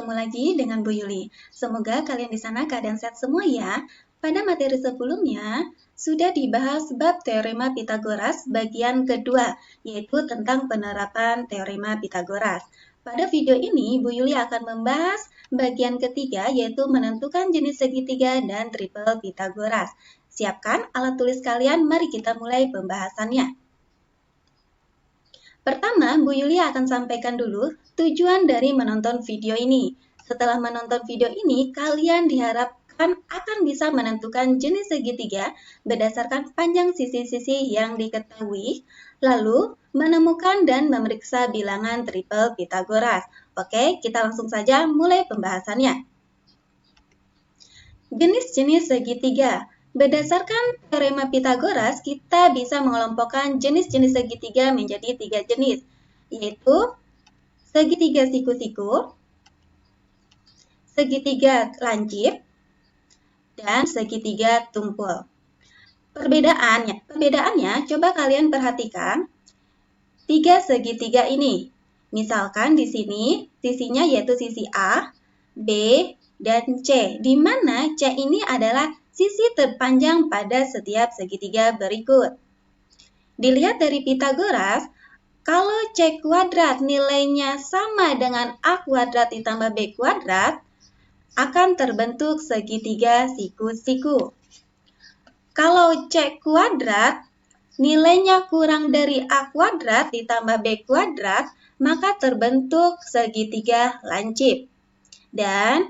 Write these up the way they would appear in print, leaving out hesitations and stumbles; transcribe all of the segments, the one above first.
bertemu lagi dengan Bu Yuli. Semoga kalian di sana keadaan sehat semua ya. Pada materi sebelumnya, sudah dibahas bab teorema Pitagoras bagian kedua, yaitu tentang penerapan teorema Pitagoras. Pada video ini, Bu Yuli akan membahas bagian ketiga, yaitu menentukan jenis segitiga dan triple Pitagoras. Siapkan alat tulis kalian, mari kita mulai pembahasannya. Pertama, Bu Yuli akan sampaikan dulu tujuan dari menonton video ini. Setelah menonton video ini, kalian diharapkan akan bisa menentukan jenis segitiga berdasarkan panjang sisi-sisi yang diketahui, lalu menemukan dan memeriksa bilangan triple Pitagoras. Oke, kita langsung saja mulai pembahasannya. Jenis-jenis segitiga. Berdasarkan teorema Pitagoras, kita bisa mengelompokkan jenis-jenis segitiga menjadi 3 jenis, yaitu segitiga siku-siku, segitiga lancip, dan segitiga tumpul. Perbedaannya, coba kalian perhatikan 3 segitiga ini. Misalkan di sini sisinya yaitu sisi A, B, dan C, di mana C ini adalah sisi terpanjang pada setiap segitiga berikut. Dilihat dari Pitagoras, kalau C kuadrat nilainya sama dengan A kuadrat ditambah B kuadrat, akan terbentuk segitiga siku-siku. Kalau C kuadrat nilainya kurang dari A kuadrat ditambah B kuadrat, maka terbentuk segitiga lancip. Dan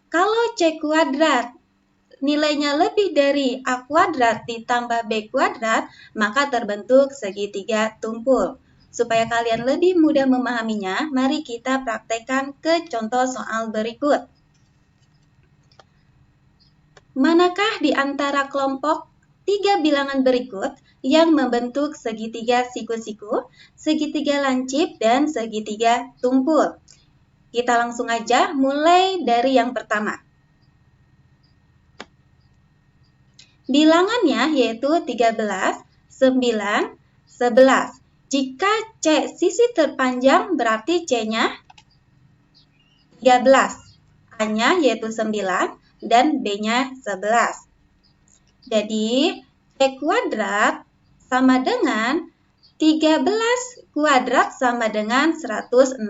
kalau C kuadrat nilainya lebih dari A kuadrat ditambah B kuadrat, maka terbentuk segitiga tumpul. Supaya kalian lebih mudah memahaminya, mari kita praktekkan ke contoh soal berikut. Manakah di antara kelompok 3 bilangan berikut yang membentuk segitiga siku-siku, segitiga lancip, dan segitiga tumpul? Kita langsung aja mulai dari yang pertama. Bilangannya yaitu 13, 9, 11. Jika C sisi terpanjang berarti C-nya 13. A-nya yaitu 9 dan B-nya 11. Jadi C kuadrat sama dengan 13 kuadrat sama dengan 169.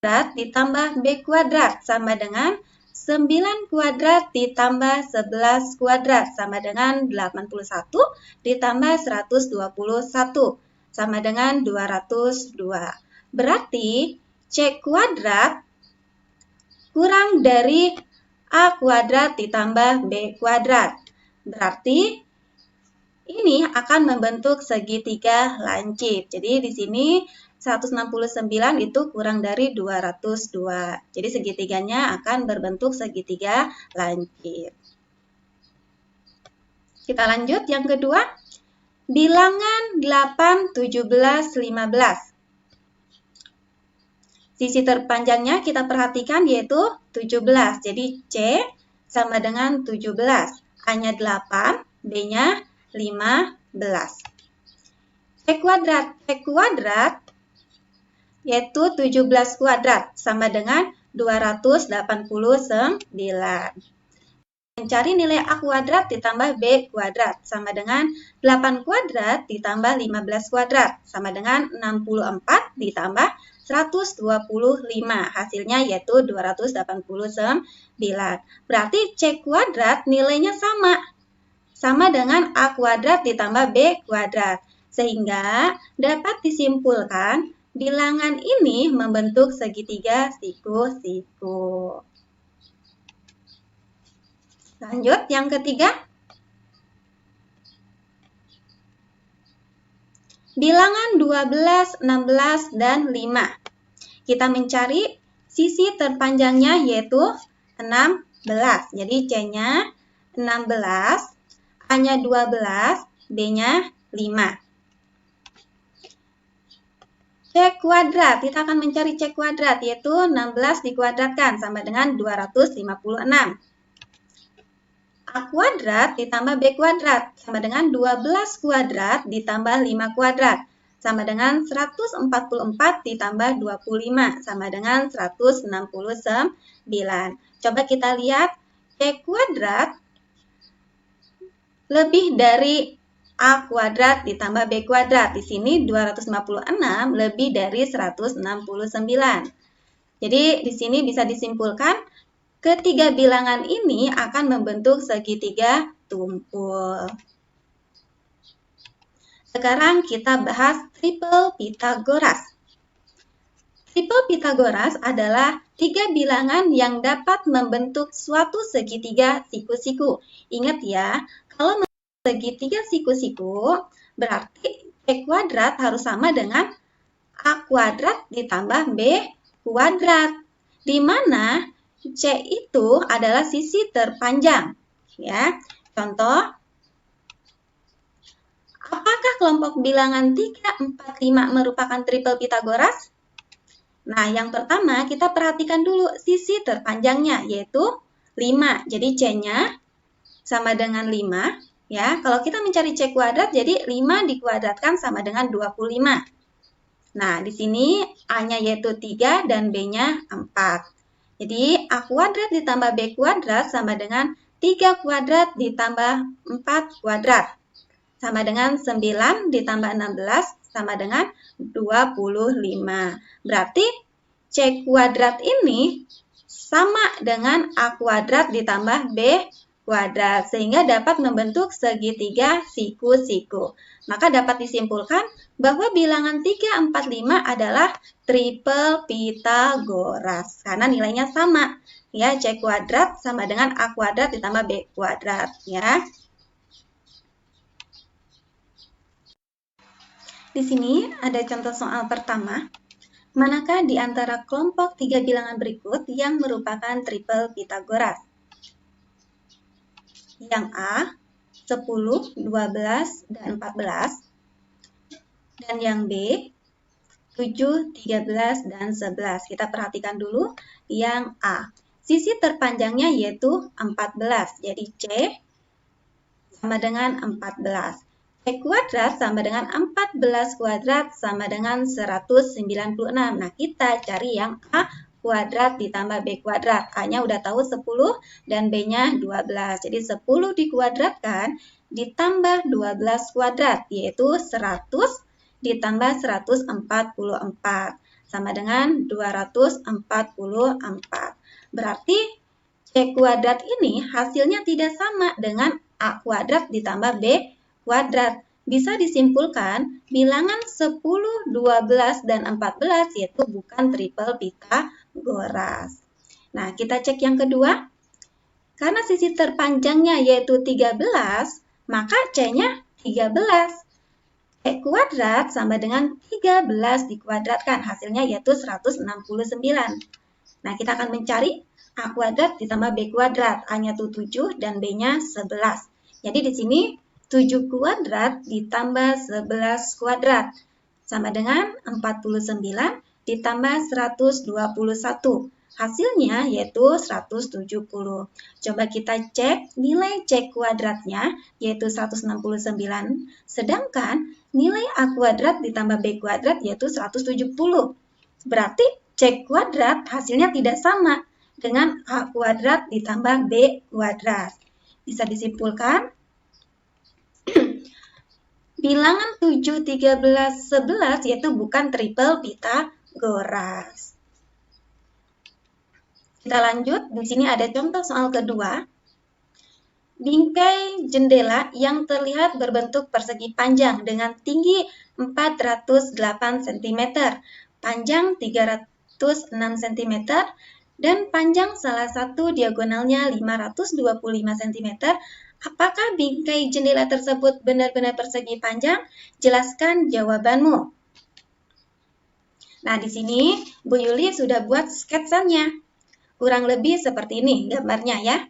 Kuadrat ditambah B kuadrat sama dengan 9 kuadrat ditambah 11 kuadrat sama dengan 81 ditambah 121 sama dengan 202. Berarti C kuadrat kurang dari A kuadrat ditambah B kuadrat. Berarti ini akan membentuk segitiga lancip. Jadi di sini 169 itu kurang dari 202. Jadi segitiganya akan berbentuk segitiga lancip. Kita lanjut yang kedua. Bilangan 8, 17, 15. Sisi terpanjangnya kita perhatikan yaitu 17. Jadi C sama dengan 17. A-nya 8, B-nya 15. C kuadrat yaitu 17 kuadrat sama dengan 289. Mencari nilai A kuadrat ditambah B kuadrat sama dengan 8 kuadrat ditambah 15 kuadrat sama dengan 64 ditambah 125. Hasilnya yaitu 289. Berarti C kuadrat nilainya sama dengan A kuadrat ditambah B kuadrat. Sehingga dapat disimpulkan bilangan ini membentuk segitiga siku-siku. Lanjut yang ketiga. Bilangan 12, 16, dan 5. Kita mencari sisi terpanjangnya yaitu 16. Jadi C-nya 16, A-nya 12, B-nya 5. C kuadrat, kita akan mencari C kuadrat, yaitu 16 dikuadratkan sama dengan 256. A kuadrat ditambah B kuadrat sama dengan 12 kuadrat ditambah 5 kuadrat. sama dengan 144 ditambah 25 sama dengan 169. Coba kita lihat, C kuadrat lebih dari A kuadrat ditambah B kuadrat. Di sini 256 lebih dari 169. Jadi di sini bisa disimpulkan ketiga bilangan ini akan membentuk segitiga tumpul. Sekarang kita bahas triple Pythagoras. Triple Pythagoras adalah tiga bilangan yang dapat membentuk suatu segitiga siku-siku. Ingat ya, kalau membentuk segitiga siku-siku, berarti C kuadrat harus sama dengan A kuadrat ditambah B kuadrat, di mana C itu adalah sisi terpanjang. Ya, contoh, apakah kelompok bilangan 3, 4, 5 merupakan triple Pythagoras? Nah, yang pertama kita perhatikan dulu sisi terpanjangnya, yaitu 5. Jadi C-nya sama dengan 5. Ya, kalau kita mencari C kuadrat, jadi 5 dikuadratkan sama dengan 25. Nah, di sini A-nya yaitu 3 dan B-nya 4. Jadi, A kuadrat ditambah B kuadrat sama dengan 3 kuadrat ditambah 4 kuadrat. Sama dengan 9 ditambah 16 sama dengan 25. Berarti C kuadrat ini sama dengan A kuadrat ditambah B kuadrat, sehingga dapat membentuk segitiga siku-siku. Maka dapat disimpulkan bahwa bilangan 3, 4, 5 adalah triple Pythagoras, karena nilainya sama. Ya, C kuadrat sama dengan A kuadrat ditambah B kuadrat. Ya. Di sini ada contoh soal pertama. Manakah di antara kelompok tiga bilangan berikut yang merupakan triple Pythagoras? Yang A, 10, 12, dan 14. Dan yang B, 7, 13, dan 11. Kita perhatikan dulu yang A. Sisi terpanjangnya yaitu 14. Jadi C sama dengan 14. C kuadrat sama dengan 14 kuadrat sama dengan 196. Nah, kita cari yang A kuadrat ditambah B kuadrat. A-nya udah tahu 10 dan B-nya 12. Jadi 10 dikuadratkan ditambah 12 kuadrat, yaitu 100 ditambah 144. Sama dengan 244. Berarti C kuadrat ini hasilnya tidak sama dengan A kuadrat ditambah B kuadrat. Bisa disimpulkan bilangan 10, 12, dan 14 yaitu bukan triple Pythagoras. Nah, kita cek yang kedua. Karena sisi terpanjangnya yaitu 13, maka C-nya 13. C kuadrat sama dengan 13 dikuadratkan. Hasilnya yaitu 169. Nah, kita akan mencari A kuadrat ditambah B kuadrat. A-nya itu 7 dan B-nya 11. Jadi di sini 7 kuadrat ditambah 11 kuadrat sama dengan 49 ditambah 121. Hasilnya yaitu 170. Coba kita cek nilai C kuadratnya yaitu 169. Sedangkan nilai A kuadrat ditambah B kuadrat yaitu 170. Berarti C kuadrat hasilnya tidak sama dengan A kuadrat ditambah B kuadrat. Bisa disimpulkan bilangan 7, 13, 11 yaitu bukan triple Pythagoras. Kita lanjut, di sini ada contoh soal kedua. Bingkai jendela yang terlihat berbentuk persegi panjang dengan tinggi 408 cm, panjang 306 cm, dan panjang salah satu diagonalnya 525 cm. Apakah bingkai jendela tersebut benar-benar persegi panjang? Jelaskan jawabanmu. Nah, di sini Bu Yuli sudah buat sketsanya. Kurang lebih seperti ini gambarnya ya.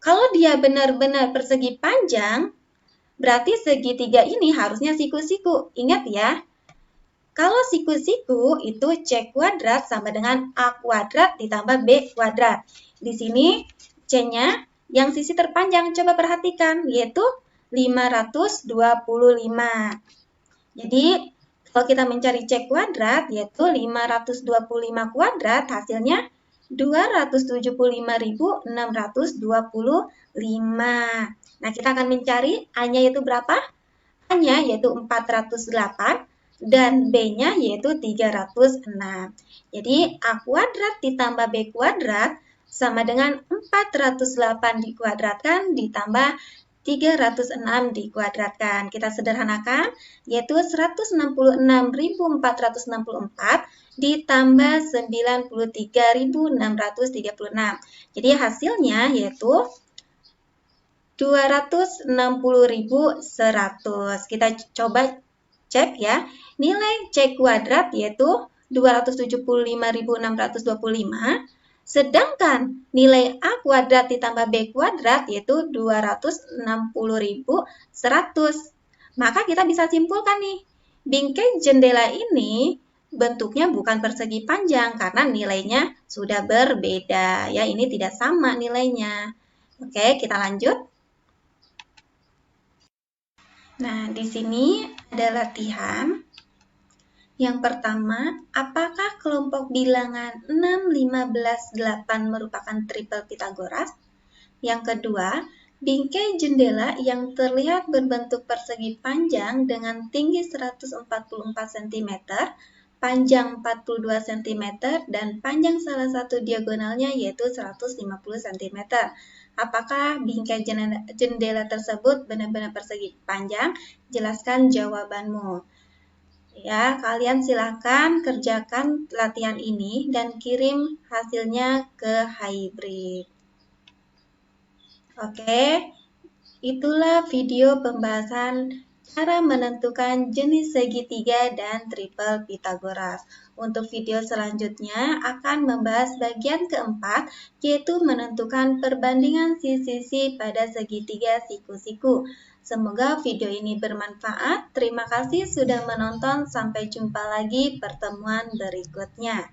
Kalau dia benar-benar persegi panjang, berarti segitiga ini harusnya siku-siku. Ingat ya, kalau siku-siku itu C kuadrat sama dengan A kuadrat ditambah B kuadrat. Di sini C-nya yang sisi terpanjang, coba perhatikan, yaitu 525. Jadi, kalau kita mencari C kuadrat, yaitu 525 kuadrat, hasilnya 275.625. Nah, kita akan mencari A-nya yaitu berapa? A-nya yaitu 408 dan B-nya yaitu 306. Jadi, A kuadrat ditambah B kuadrat sama dengan 408 dikuadratkan ditambah 306 dikuadratkan. Kita sederhanakan, yaitu 166.464 ditambah 93.636. Jadi hasilnya yaitu 260.100. Kita coba cek ya. Nilai C kuadrat yaitu 275.625. Sedangkan nilai A kuadrat ditambah B kuadrat yaitu 260.100. Maka kita bisa simpulkan nih, bingkai jendela ini bentuknya bukan persegi panjang karena nilainya sudah berbeda. Ya, ini tidak sama nilainya. Oke, kita lanjut. Nah, di sini ada latihan. Yang pertama, apakah kelompok bilangan 6, 15, 8 merupakan triple Pitagoras? Yang kedua, bingkai jendela yang terlihat berbentuk persegi panjang dengan tinggi 144 cm, panjang 42 cm, dan panjang salah satu diagonalnya yaitu 150 cm. Apakah bingkai jendela tersebut benar-benar persegi panjang? Jelaskan jawabanmu. Ya, kalian silakan kerjakan latihan ini dan kirim hasilnya ke Hybrid. Oke, itulah video pembahasan cara menentukan jenis segitiga dan triple Pitagoras. Untuk video selanjutnya akan membahas bagian keempat, yaitu menentukan perbandingan sisi-sisi pada segitiga siku-siku. Semoga video ini bermanfaat. Terima kasih sudah menonton. Sampai jumpa lagi pertemuan berikutnya.